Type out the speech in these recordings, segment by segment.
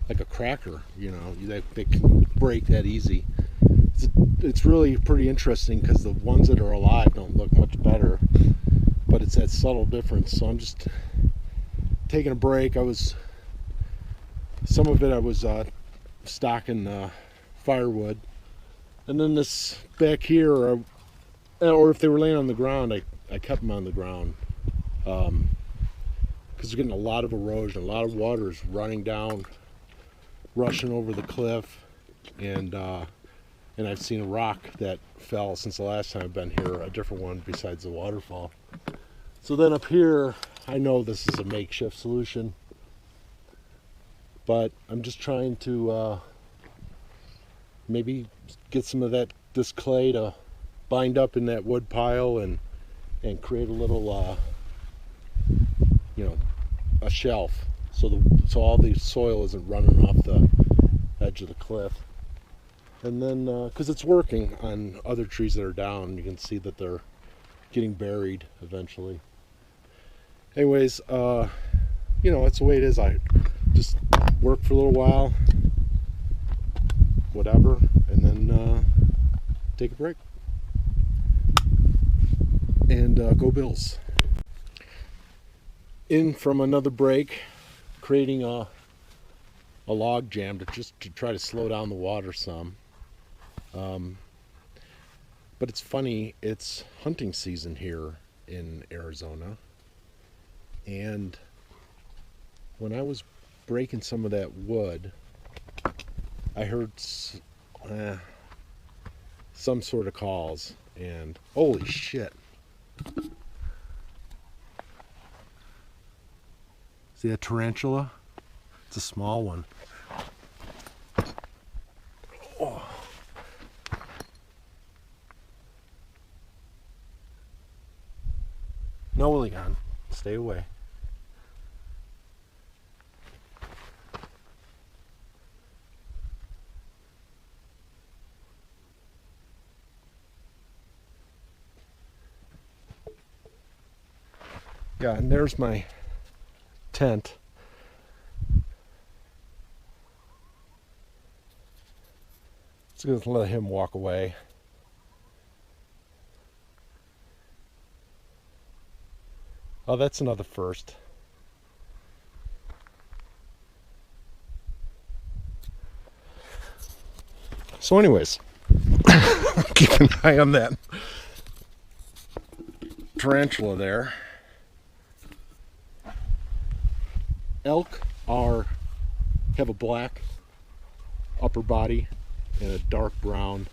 like a cracker. You know, they can break that easy. It's, it's really pretty interesting because the ones that are alive don't look much better, but it's that subtle difference. So I'm just taking a break. Some of it I was stocking firewood, and then this back here, or if they were laying on the ground, I kept them on the ground because they're getting a lot of erosion, a lot of water is running down, rushing over the cliff, and I've seen a rock that fell since the last time I've been here, a different one besides the waterfall. So then up here, I know this is a makeshift solution, but I'm just trying to maybe get some of this clay to bind up in that wood pile and create a little a shelf so all the soil isn't running off the edge of the cliff. And then because it's working on other trees that are down, you can see that they're getting buried eventually. Anyways, that's the way it is. I just work for a little while, whatever, and then take a break. And go Bills. In from another break, creating a log jam to try to slow down the water some. But it's funny, it's hunting season here in Arizona, and when I was breaking some of that wood, I heard some sort of calls, and holy shit. See a tarantula? It's a small one. Oh. No, Willigan, stay away. Yeah, and there's my tent. Just gonna let him walk away. Oh, that's another first. So anyways, keep an eye on that tarantula there. Elk have a black upper body and a dark brown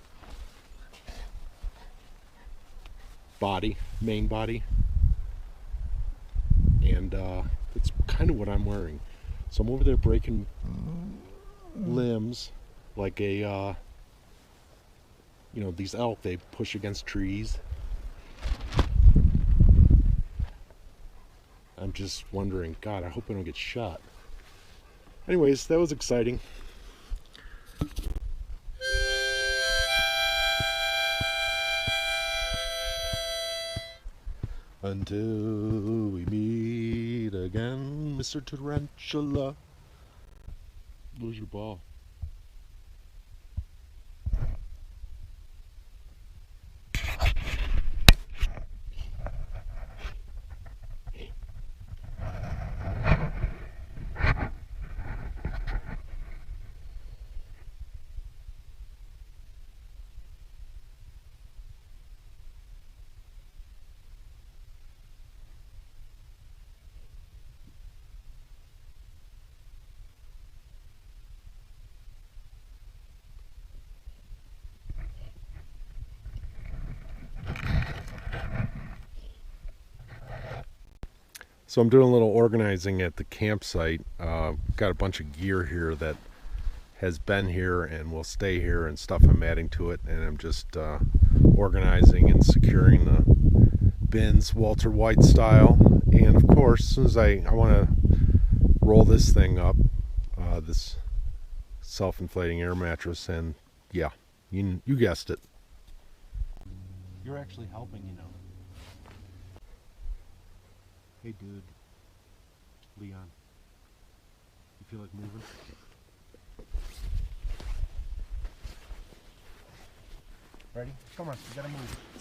main body, and it's kind of what I'm wearing. So I'm over there breaking limbs like these elk, they push against trees. I'm just wondering, God, I hope I don't get shot. Anyways, that was exciting. Until we meet again, Mr. Tarantula. Where's your ball? So I'm doing a little organizing at the campsite. Got a bunch of gear here that has been here and will stay here, and stuff I'm adding to it, and I'm just organizing and securing the bins Walter White style. And of course, as soon as I want to roll this thing up, this self-inflating air mattress, and yeah, you guessed it. You're actually helping, Hey dude, Leon, you feel like moving? Ready? Come on, you gotta move.